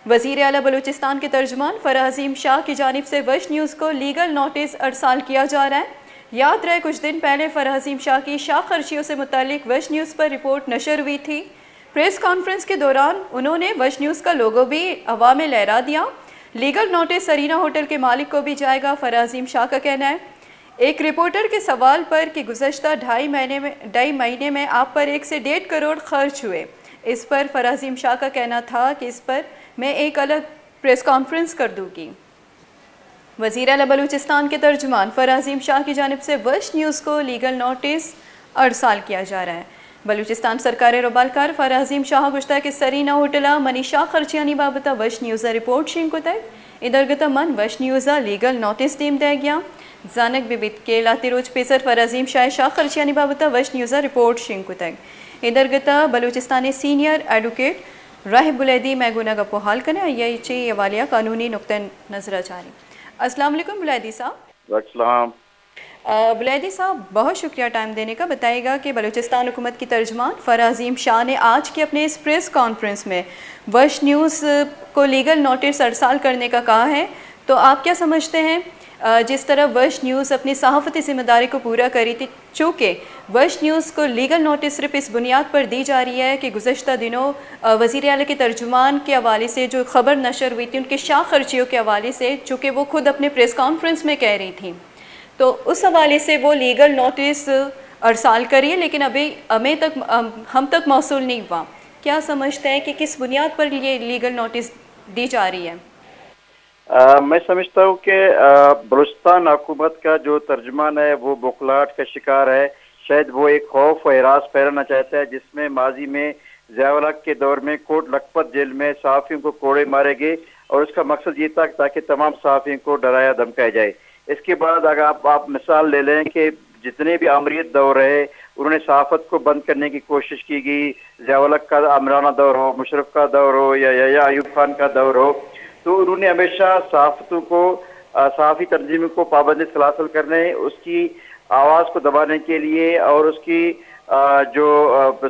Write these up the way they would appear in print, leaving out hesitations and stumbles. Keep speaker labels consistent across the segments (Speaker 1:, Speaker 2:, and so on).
Speaker 1: وزیر اعلیٰ بلوچستان کے ترجمان فرح عظیم شاہ کی جانب سے وش نیوز کو لیگل نوٹس ارسال کیا جا رہا ہے۔ یاد رہے کچھ دن پہلے فرح عظیم شاہ کی شاہ خرچیوں سے متعلق وش نیوز پر رپورٹ نشر ہوئی تھی۔ پریس کانفرنس کے دوران انہوں نے وش نیوز کا لوگو بھی ہوا میں لہرا دیا۔ لیگل نوٹس سرینا ہوٹل کے مالک کو بھی جائے گا، فرح عظیم شاہ کا کہنا ہے۔ ایک رپورٹر کے سوال پر کہ گزشتہ ڈھائی مہینے میں آپ پر 1 سے 1.5 کروڑ خرچ ہوئے، اس پر فرح عظیم شاہ کا کہنا تھا کہ اس پر میں ایک الگ پریس کانفرنس کر دوں گی۔ وزیر اعلیٰ بلوچستان کے ترجمان فرح عظیم شاہ کی جانب سے وش نیوز کو لیگل نوٹس ارسال کیا جا رہا ہے۔ بلوچستان سرکار ربالکار فرح عظیم شاہ گشتہ کہ سرینا ہوٹلہ منی شاہ خرچیانی بابتہ وش نیوزہ رپورٹ شنکتے ادھر گتا من وش نیوزہ لیگل نوٹس دیم دے گیا۔ زانک بیبیت کے لاتی روچ پیسر فرح عظیم شاہ خرچیانی بابتہ وش نیوزہ رپورٹ شنکتے ادھر گتا بلوچستان سینئر ایڈوکیٹ راہ بلیدی میگونا گپو حال کنے یہ چی والیا قانونی نقطہ نظر جاری۔ السلام علیکم بلیدی صاحب۔
Speaker 2: السلام۔
Speaker 1: بلیدی صاحب بہت شکریہ ٹائم دینے کا۔ بتائیے گا کہ بلوچستان حکومت کی ترجمان فرح عظیم شاہ نے آج کی اپنے اس پریس کانفرنس میں وش نیوز کو لیگل نوٹس ارسال کرنے کا کہا ہے، تو آپ کیا سمجھتے ہیں جس طرح وش نیوز اپنی صحافتی ذمہ داری کو پورا کری تھی، چونکہ وش نیوز کو لیگل نوٹس صرف اس بنیاد پر دی جا رہی ہے کہ گزشتہ دنوں وزیر اعلیٰ کے ترجمان کے حوالے سے جو خبر نشر ہوئی تھی ان کے شاہ خرچیوں کے حوالے سے، چونکہ وہ خود اپنے پریس کانفرنس میں کہہ رہی تھیں، تو اس حوالے سے وہ لیگل نوٹس ارسال کریے، لیکن ابھی ہم تک موصول نہیں ہوا۔ کیا سمجھتے ہیں کہ کس بنیاد پر یہ لیگل نوٹس دی جا رہی ہے؟
Speaker 2: میں سمجھتا ہوں کہ بلوچستان حکومت کا جو ترجمان ہے وہ بخلاہٹ کا شکار ہے۔ شاید وہ ایک خوف و ہراس پھیلانا چاہتا ہے، جس میں ماضی میں ضیاء الحق کے دور میں کوٹ لکھپت جیل میں صحافیوں کو کوڑے مارے گئے، اور اس کا مقصد یہ تھا تاکہ تمام صحافیوں کو ڈرایا دھمکایا جائے۔ اس کے بعد اگر آپ مثال لے لیں کہ جتنے بھی آمریت دور رہے انہوں نے صحافت کو بند کرنے کی کوشش کی گئی، ضیاء الحق کا عامرانہ دور ہو، مشرف کا دور ہو یا یحییٰ ایوب خان کا دور ہو، تو انہوں نے ہمیشہ صحافتوں کو، صحافی تنظیموں کو پابندی سلاسل کرنے، اس کی آواز کو دبانے کے لیے اور اس کی جو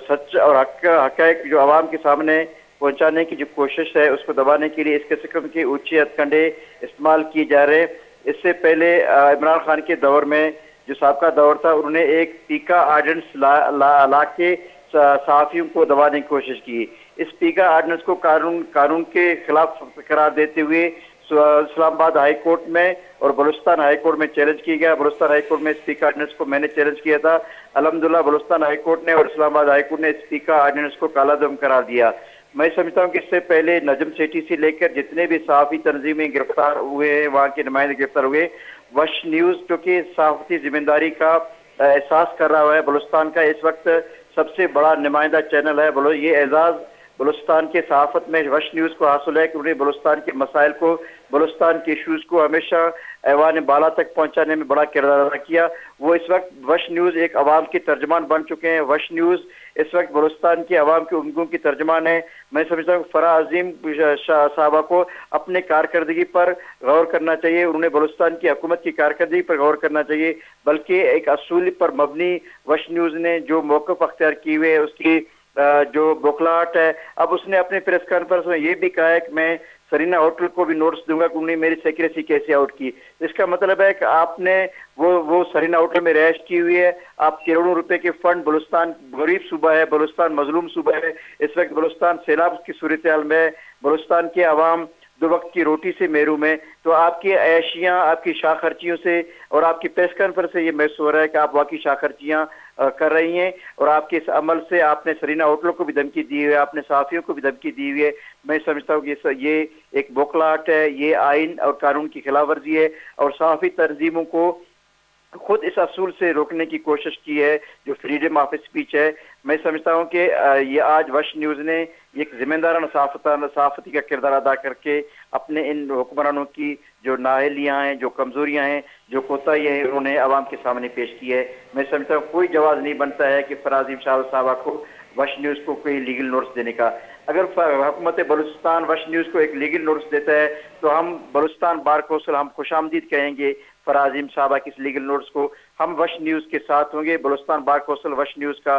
Speaker 2: سچ اور حقائق جو عوام کے سامنے پہنچانے کی جو کوشش ہے اس کو دبانے کے لیے اس قسم کے اونچے ہتھ کنڈے استعمال کیے جا رہے۔ اس سے پہلے عمران خان کے دور میں جو سابقہ دور تھا، انہوں نے ایک پیکا آرڈیننس لا کے صحافیوں کو دبانے کی کوشش کی۔ اس پیکا آرڈیننس کو قانون کے خلاف قرار دیتے ہوئے اسلام آباد ہائی کورٹ میں اور بلوچستان ہائی کورٹ میں چیلنج کیا گیا۔ بلوچستان ہائی کورٹ میں اس پیکا آرڈیننس کو میں نے چیلنج کیا تھا۔ الحمدللہ بلوچستان ہائی کورٹ نے اور اسلام آباد ہائی کورٹ نے اس پیکا آرڈیننس کو کالا دم قرار دیا۔ میں سمجھتا ہوں کہ اس سے پہلے نجم سیٹھی سے لے کر جتنے بھی صحافی تنظیمیں گرفتار ہوئے ہیں، وہاں کے نمائندے گرفتار ہوئے، وش نیوز جو کہ صحافتی ذمہ داری کا احساس کر رہا ہے، بلوچستان کا اس وقت سب سے بڑا نمائندہ چینل ہے۔ یہ اعزاز بلوچستان کے صحافت میں وش نیوز کو حاصل ہے کہ انہیں بلوچستان کے مسائل کو، بلوچستان کے ایشوز کو ہمیشہ ایوان بالا تک پہنچانے میں بڑا کردار ادا کیا۔ وہ اس وقت وش نیوز ایک عوام کے ترجمان بن چکے ہیں۔ وش نیوز اس وقت بلوچستان کے عوام کے امنگوں کی ترجمان ہے۔ میں سمجھتا ہوں فرح عظیم صاحبہ کو اپنے کارکردگی پر غور کرنا چاہیے، انہوں نے بلوچستان کی حکومت کی کارکردگی پر غور کرنا چاہیے، بلکہ ایک اصول پر مبنی وش نیوز نے جو موقف اختیار کیے ہوئے اس کی جو بخلاہٹ ہے۔ اب اس نے اپنے پریس کانفرنس میں یہ بھی کہا ہے کہ میں سرینا ہوٹل کو بھی نوٹس دوں گا کہ انہوں نے میری سیکریسی کیسے آؤٹ کی۔ اس کا مطلب ہے کہ آپ نے وہ سرینا ہوٹل میں رہائش کی ہوئی ہے، آپ کروڑوں روپے کے فنڈ، بلوچستان غریب صوبہ ہے، بلوچستان مظلوم صوبہ ہے، اس وقت بلوچستان سیلاب کی صورتحال میں ہے، بلوچستان کے عوام 2 وقت کی روٹی سے محروم ہے، تو آپ کی عیاشیاں، آپ کی شاہ خرچیوں سے اور آپ کی پریس کانفرنس سے یہ محسوس ہو رہا ہے کہ آپ واقعی شاہ خرچیاں کر رہی ہیں، اور آپ کے اس عمل سے آپ نے سرینا ہوٹل کو بھی دھمکی دی ہوئی ہے، آپ نے صحافیوں کو بھی دھمکی دی ہوئی ہے۔ میں سمجھتا ہوں کہ یہ ایک بخلاہٹ ہے، یہ آئین اور قانون کی خلاف ورزی ہے، اور صحافی تنظیموں کو خود اس اصول سے روکنے کی کوشش کی ہے جو فریڈم آف اسپیچ ہے۔ میں سمجھتا ہوں کہ یہ آج وش نیوز نے ایک ذمہ دارانہ صحافتی کا کردار ادا کر کے اپنے ان حکمرانوں کی جو نااہلیاں ہیں، جو کمزوریاں ہیں، جو کوتاہیاں ہیں، انہوں نے عوام کے سامنے پیش کی ہے۔ میں سمجھتا ہوں کوئی جواز نہیں بنتا ہے کہ فرح عظیم شاہ صاحبہ کو وش نیوز کو کوئی لیگل نوٹس دینے کا۔ اگر حکومت بلوچستان وش نیوز کو ایک لیگل نوٹس دیتا ہے تو ہم بلوچستان بار کونسل ہم خوش آمدید کہیں گے فرح عظیم صاحبہ کی اس لیگل نوٹس کو، ہم وش نیوز کے ساتھ ہوں گے۔ بلوچستان بار کونسل وش نیوز کا